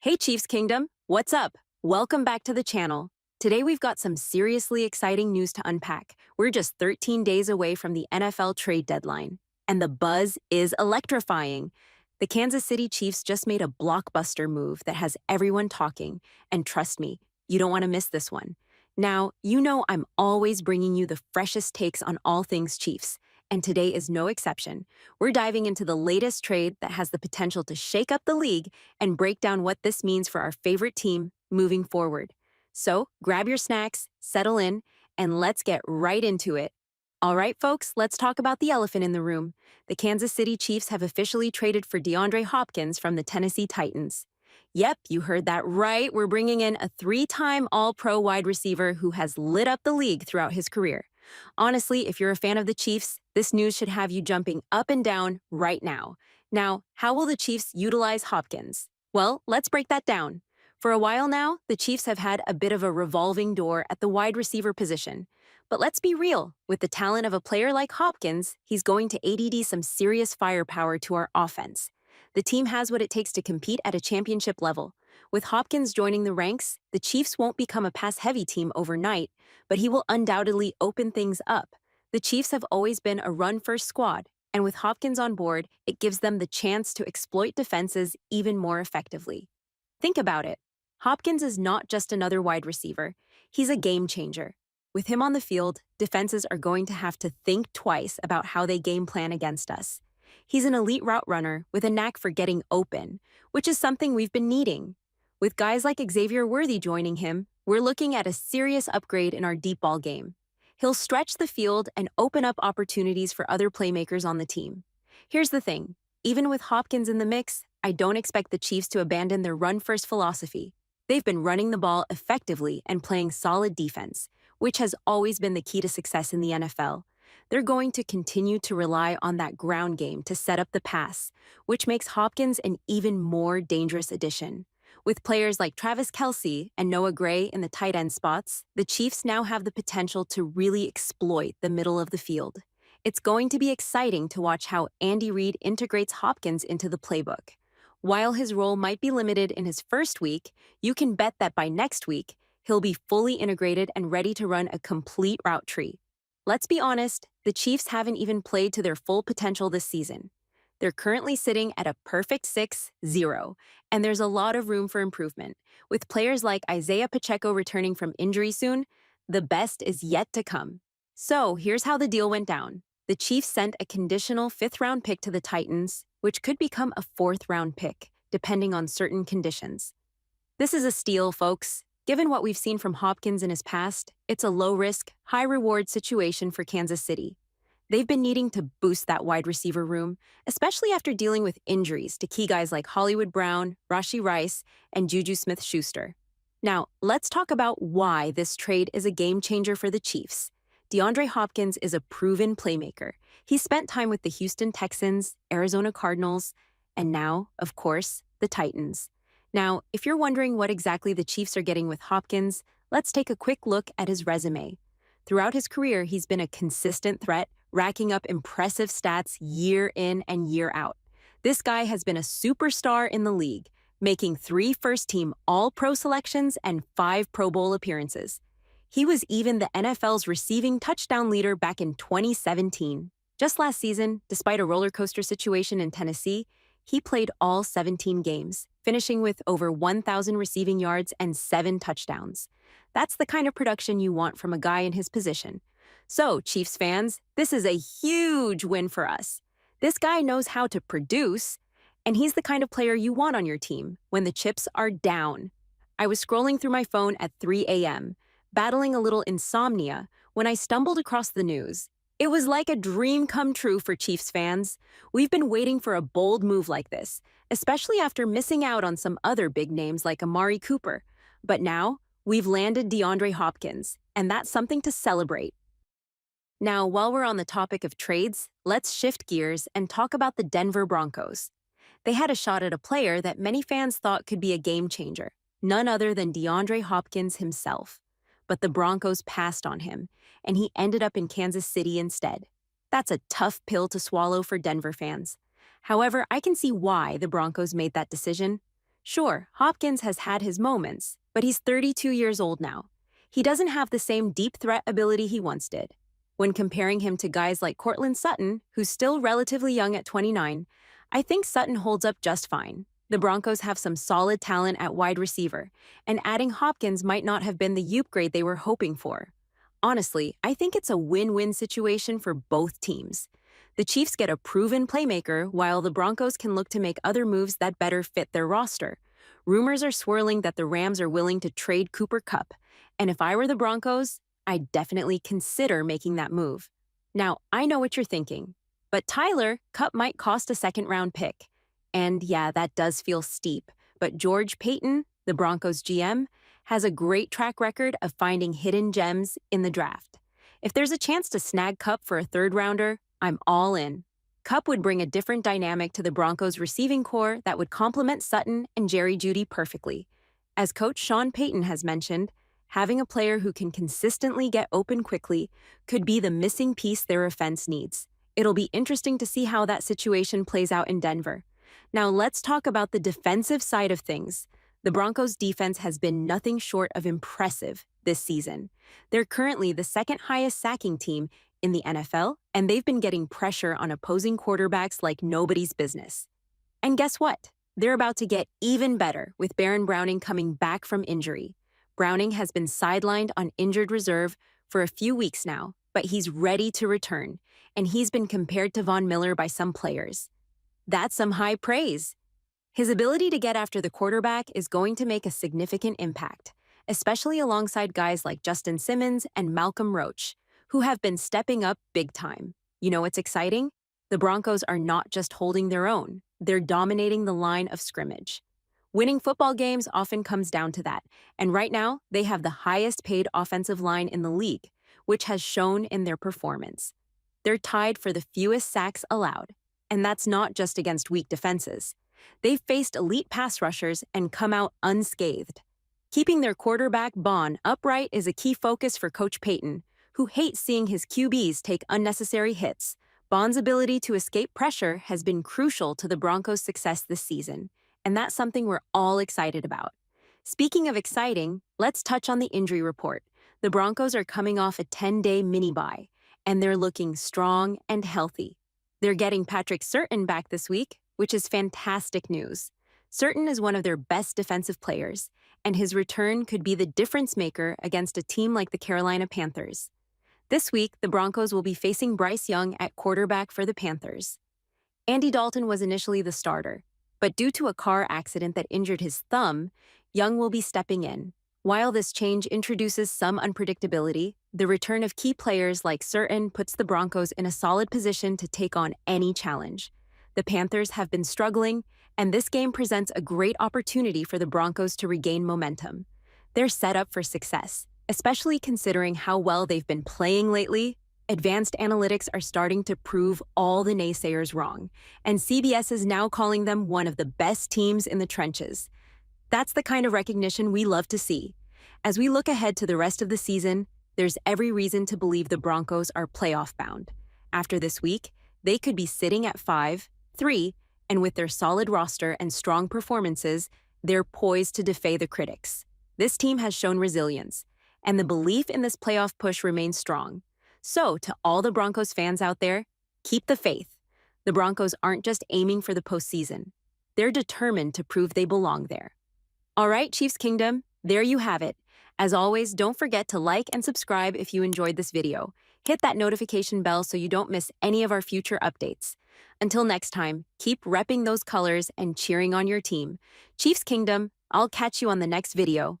Hey Chiefs Kingdom, what's up? Welcome back to the channel. Today we've got some seriously exciting news to unpack. We're just 13 days away from the NFL trade deadline, and the buzz is electrifying. The Kansas City Chiefs just made a blockbuster move that has everyone talking, and trust me, you don't want to miss this one. Now, you know I'm always bringing you the freshest takes on all things Chiefs, and today is no exception. We're diving into the latest trade that has the potential to shake up the league and break down what this means for our favorite team moving forward. So grab your snacks, settle in, and let's get right into it. All right, folks, let's talk about the elephant in the room. The Kansas City Chiefs have officially traded for DeAndre Hopkins from the Tennessee Titans. Yep, you heard that right. We're bringing in a three-time All-Pro wide receiver who has lit up the league throughout his career. Honestly, if you're a fan of the Chiefs, this news should have you jumping up and down right now. Now, how will the Chiefs utilize Hopkins? Well, let's break that down. For a while now, the Chiefs have had a bit of a revolving door at the wide receiver position. But let's be real, with the talent of a player like Hopkins, he's going to ADD some serious firepower to our offense. The team has what it takes to compete at a championship level. With Hopkins joining the ranks, the Chiefs won't become a pass-heavy team overnight, but he will undoubtedly open things up. The Chiefs have always been a run-first squad, and with Hopkins on board, it gives them the chance to exploit defenses even more effectively. Think about it. Hopkins is not just another wide receiver. He's a game changer. With him on the field, defenses are going to have to think twice about how they game plan against us. He's an elite route runner with a knack for getting open, which is something we've been needing. With guys like Xavier Worthy joining him, we're looking at a serious upgrade in our deep ball game. He'll stretch the field and open up opportunities for other playmakers on the team. Here's the thing. Even with Hopkins in the mix, I don't expect the Chiefs to abandon their run-first philosophy. They've been running the ball effectively and playing solid defense, which has always been the key to success in the NFL. They're going to continue to rely on that ground game to set up the pass, which makes Hopkins an even more dangerous addition. With players like Travis Kelce and Noah Gray in the tight end spots, the Chiefs now have the potential to really exploit the middle of the field. It's going to be exciting to watch how Andy Reid integrates Hopkins into the playbook. While his role might be limited in his first week, you can bet that by next week, he'll be fully integrated and ready to run a complete route tree. Let's be honest, the Chiefs haven't even played to their full potential this season. They're currently sitting at a perfect 6-0, and there's a lot of room for improvement. With players like Isaiah Pacheco returning from injury soon, the best is yet to come. So here's how the deal went down. The Chiefs sent a conditional fifth-round pick to the Titans, which could become a fourth-round pick, depending on certain conditions. This is a steal, folks. Given what we've seen from Hopkins in his past, it's a low-risk, high-reward situation for Kansas City. They've been needing to boost that wide receiver room, especially after dealing with injuries to key guys like Hollywood Brown, Rashee Rice, and Juju Smith-Schuster. Now, let's talk about why this trade is a game-changer for the Chiefs. DeAndre Hopkins is a proven playmaker. He spent time with the Houston Texans, Arizona Cardinals, and now, of course, the Titans. Now, if you're wondering what exactly the Chiefs are getting with Hopkins, let's take a quick look at his resume. Throughout his career, he's been a consistent threat, racking up impressive stats year in and year out. This guy has been a superstar in the league, making 3 first-team All-Pro selections and 5 Pro Bowl appearances. He was even the NFL's receiving touchdown leader back in 2017. Just last season, despite a roller coaster situation in Tennessee, he played all 17 games, finishing with over 1,000 receiving yards and 7 touchdowns. That's the kind of production you want from a guy in his position. So, Chiefs fans, this is a huge win for us. This guy knows how to produce, and he's the kind of player you want on your team when the chips are down. I was scrolling through my phone at 3 a.m., battling a little insomnia, when I stumbled across the news. It was like a dream come true for Chiefs fans. We've been waiting for a bold move like this, especially after missing out on some other big names like Amari Cooper. But now, we've landed DeAndre Hopkins, and that's something to celebrate. Now, while we're on the topic of trades, let's shift gears and talk about the Denver Broncos. They had a shot at a player that many fans thought could be a game changer, none other than DeAndre Hopkins himself. But the Broncos passed on him, and he ended up in Kansas City instead. That's a tough pill to swallow for Denver fans. However, I can see why the Broncos made that decision. Sure, Hopkins has had his moments, but he's 32 years old now. He doesn't have the same deep threat ability he once did. When comparing him to guys like Cortland Sutton, who's still relatively young at 29, I think Sutton holds up just fine. The Broncos have some solid talent at wide receiver, and adding Hopkins might not have been the upgrade they were hoping for. Honestly, I think it's a win-win situation for both teams. The Chiefs get a proven playmaker, while the Broncos can look to make other moves that better fit their roster. Rumors are swirling that the Rams are willing to trade Cooper Kupp, and if I were the Broncos, I'd definitely consider making that move. Now, I know what you're thinking, but Tyler, Kupp might cost a second-round pick. And yeah, that does feel steep, but George Paton, the Broncos GM, has a great track record of finding hidden gems in the draft. If there's a chance to snag Kupp for a third-rounder, I'm all in. Kupp would bring a different dynamic to the Broncos' receiving core that would complement Sutton and Jerry Jeudy perfectly. As coach Sean Payton has mentioned, having a player who can consistently get open quickly could be the missing piece their offense needs. It'll be interesting to see how that situation plays out in Denver. Now let's talk about the defensive side of things. The Broncos' defense has been nothing short of impressive this season. They're currently the second highest sacking team in the NFL, and they've been getting pressure on opposing quarterbacks like nobody's business. And guess what? They're about to get even better with Baron Browning coming back from injury. Browning has been sidelined on injured reserve for a few weeks now, but he's ready to return, and he's been compared to Von Miller by some players. That's some high praise. His ability to get after the quarterback is going to make a significant impact, especially alongside guys like Justin Simmons and Malcolm Roach, who have been stepping up big time. You know what's exciting? The Broncos are not just holding their own, they're dominating the line of scrimmage. Winning football games often comes down to that, and right now, they have the highest paid offensive line in the league, which has shown in their performance. They're tied for the fewest sacks allowed, and that's not just against weak defenses. They've faced elite pass rushers and come out unscathed. Keeping their quarterback, Bond, upright is a key focus for Coach Payton, who hates seeing his QBs take unnecessary hits. Bond's ability to escape pressure has been crucial to the Broncos' success this season, and that's something we're all excited about. Speaking of exciting, let's touch on the injury report. The Broncos are coming off a 10-day mini-bye, and they're looking strong and healthy. They're getting Patrick Surtain back this week, which is fantastic news. Surtain is one of their best defensive players, and his return could be the difference maker against a team like the Carolina Panthers. This week, the Broncos will be facing Bryce Young at quarterback for the Panthers. Andy Dalton was initially the starter, but due to a car accident that injured his thumb, Young will be stepping in. While this change introduces some unpredictability, the return of key players like Surtain puts the Broncos in a solid position to take on any challenge. The Panthers have been struggling, and this game presents a great opportunity for the Broncos to regain momentum. They're set up for success, especially considering how well they've been playing lately. Advanced analytics are starting to prove all the naysayers wrong, and CBS is now calling them one of the best teams in the trenches. That's the kind of recognition we love to see. As we look ahead to the rest of the season, there's every reason to believe the Broncos are playoff-bound. After this week, they could be sitting at 5-3, and with their solid roster and strong performances, they're poised to defy the critics. This team has shown resilience, and the belief in this playoff push remains strong. So, to all the Broncos fans out there, keep the faith. The Broncos aren't just aiming for the postseason. They're determined to prove they belong there. All right, Chiefs Kingdom, there you have it. As always, don't forget to like and subscribe if you enjoyed this video. Hit that notification bell so you don't miss any of our future updates. Until next time, keep repping those colors and cheering on your team. Chiefs Kingdom, I'll catch you on the next video.